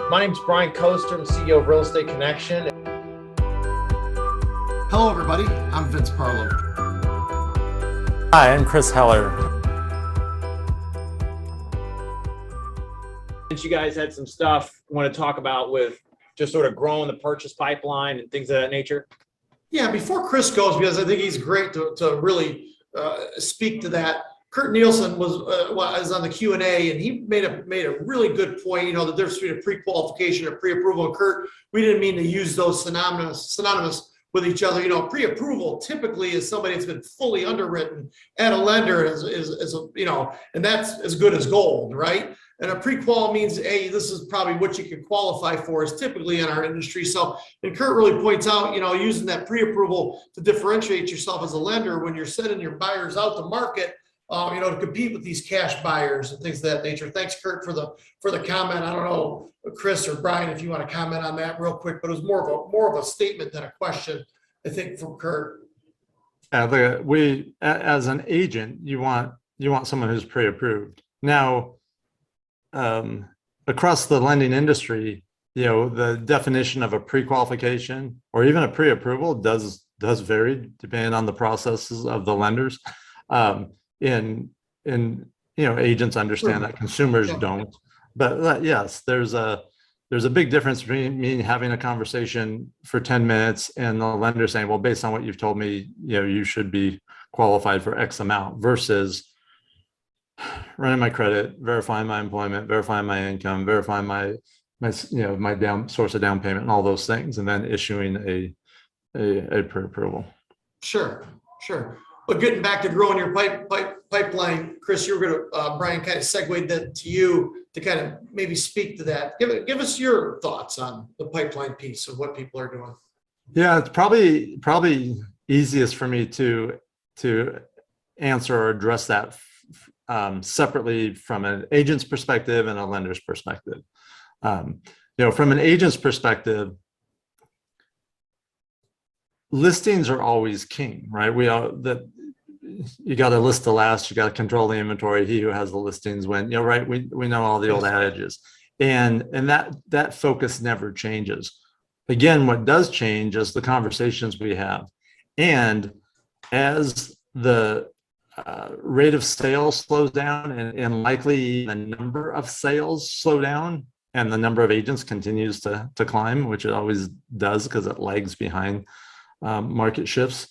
My name's Brian Coester. I'm CEO of Real Estate Connection. Hello, everybody. I'm Vince Parlove. Hi, I'm Chris Heller. Since you guys had some stuff you want to talk about with just sort of growing the purchase pipeline and things of that nature. Yeah, before Chris goes, because I think he's great to really speak to that. Kurt Nielsen was on the Q&A, and he made a really good point. You know, the difference between a pre-qualification and pre-approval. And Kurt, we didn't mean to use those synonymous with each other. You know, pre-approval typically is somebody that's been fully underwritten at a lender, and that's as good as gold, right? And a pre-qual means, hey, this is probably what you can qualify for, is typically in our industry. So, and Kurt really points out, you know, using that pre-approval to differentiate yourself as a lender when you're sending your buyers out to market, to compete with these cash buyers and things of that nature. Thanks, Kurt, for the comment. I don't know, Chris or Brian, if you want to comment on that real quick, but it was more of a statement than a question, I think, from Kurt. We, as an agent, you want someone who's pre-approved. Now, across the lending industry, you know, the definition of a pre-qualification or even a pre-approval does vary depending on the processes of the lenders. Agents understand that, consumers don't. But yes, there's a big difference between me having a conversation for 10 minutes and the lender saying, well, based on what you've told me, you know, you should be qualified for X amount, versus running my credit, verifying my employment, verifying my income, verifying my source of down payment and all those things, and then issuing a pre-approval. Sure. But getting back to growing your pipeline, Chris, you were going to, Brian kind of segued that to you to kind of maybe speak to that. Give us your thoughts on the pipeline piece of what people are doing. Yeah, it's probably easiest for me to answer or address that separately from an agent's perspective and a lender's perspective. From an agent's perspective, listings are always king, right? You got to list the last, you got to control the inventory. He who has the listings win, right? We know all the old adages, and that focus never changes. Again, what does change is the conversations we have. And as the rate of sales slows down, and likely the number of sales slow down, and the number of agents continues to climb, which it always does because it lags behind market shifts,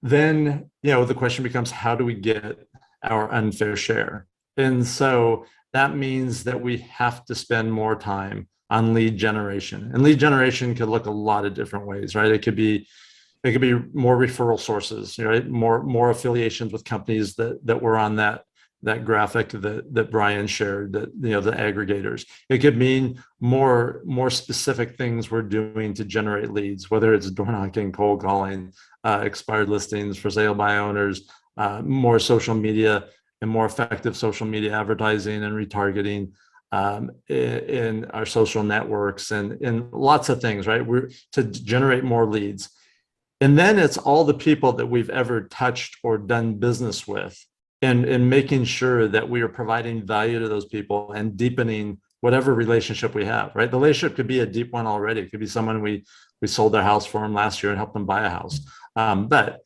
then the question becomes, how do we get our unfair share? And so that means that we have to spend more time on lead generation. And lead generation could look a lot of different ways, right? It could be more referral sources, right? More affiliations with companies that were on that graphic that Brian shared, that the aggregators. It could mean more specific things we're doing to generate leads, whether it's door knocking, cold calling, expired listings, for sale by owners, more social media and more effective social media advertising and retargeting in our social networks, and lots of things, right? We're to generate more leads. And then it's all the people that we've ever touched or done business with, and making sure that we are providing value to those people and deepening whatever relationship we have, right? The relationship could be a deep one already. It could be someone we sold their house for them last year and helped them buy a house. But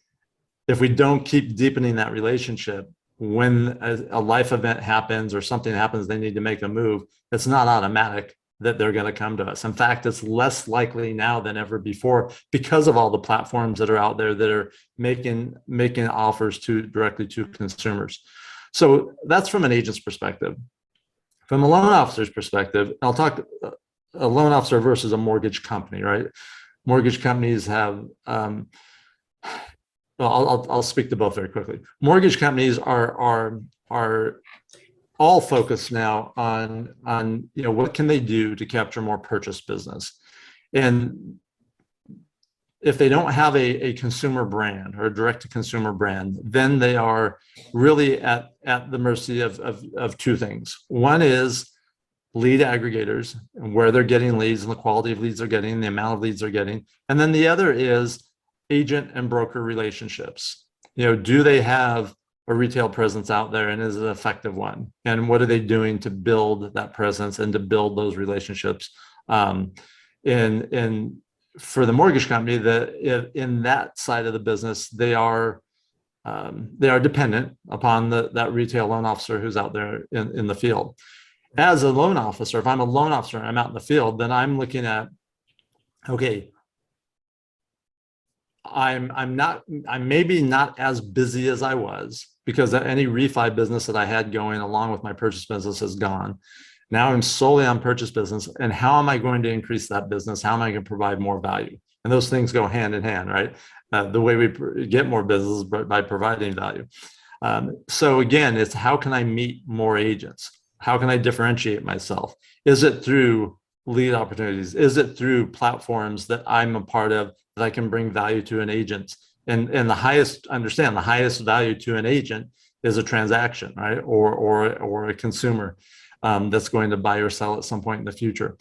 if we don't keep deepening that relationship, when a life event happens or something happens, they need to make a move, it's not automatic that they're going to come to us. In fact, it's less likely now than ever before because of all the platforms that are out there that are making offers directly to consumers. So that's from an agent's perspective. From a loan officer's perspective, I'll talk a loan officer versus a mortgage company, right? Mortgage companies have, I'll speak to both very quickly. Mortgage companies are all focused now on what can they do to capture more purchase business. And if they don't have a consumer brand or a direct to consumer brand, then they are really at the mercy of two things. One is lead aggregators and where they're getting leads and the quality of leads they're getting, the amount of leads they're getting. And then the other is agent and broker relationships. Do they have a retail presence out there, and is it an effective one? And what are they doing to build that presence and to build those relationships And for the mortgage company, in that side of the business, they are dependent upon that retail loan officer who's out there in the field. As a loan officer, if I'm a loan officer and I'm out in the field, then I'm looking at, okay, I'm maybe not as busy as I was, because any refi business that I had going along with my purchase business is gone. Now I'm solely on purchase business, and how am I going to increase that business? How am I going to provide more value? And those things go hand in hand, right? The way we get more business is by providing value. So again, it's how can I meet more agents? How can I differentiate myself? Is it through lead opportunities? Is it through platforms that I'm a part of that I can bring value to an agent? And the highest value to an agent is a transaction, right? Or a consumer that's going to buy or sell at some point in the future.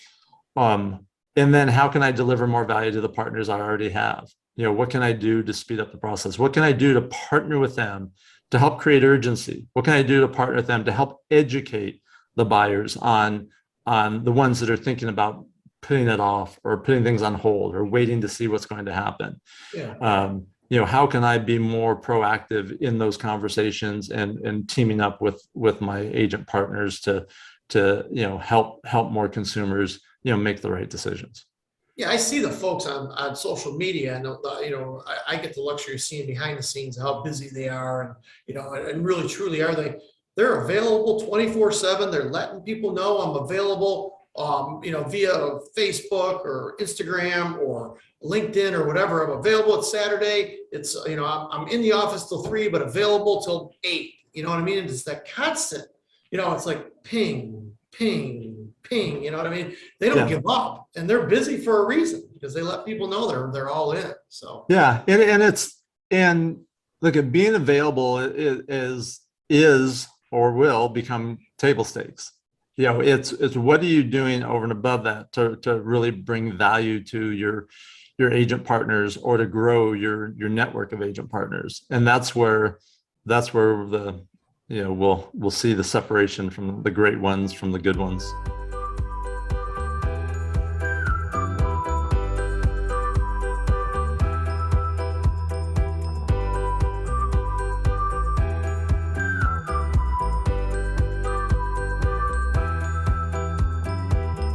And then how can I deliver more value to the partners I already have? What can I do to speed up the process? What can I do to partner with them to help create urgency? What can I do to partner with them to help educate the buyers on the ones that are thinking about putting it off or putting things on hold or waiting to see what's going to happen? Yeah. How can I be more proactive in those conversations and teaming up with my agent partners to help more consumers make the right decisions? Yeah, I see the folks on social media, and I get the luxury of seeing behind the scenes how busy they are, and and really truly are they're available 24/7. They're letting people know I'm available, via Facebook or Instagram or LinkedIn or whatever. I'm available at Saturday. It's I'm in the office till 3, but available till 8. You know what I mean? It's that constant. It's like ping, ping, ping. You know what I mean? They don't give up, and they're busy for a reason, because they let people know they're all in. So yeah, and look, at being available is or will become table stakes. It's what are you doing over and above that to really bring value to your agent partners, or to grow your network of agent partners. And that's where we'll see the separation from the great ones from the good ones.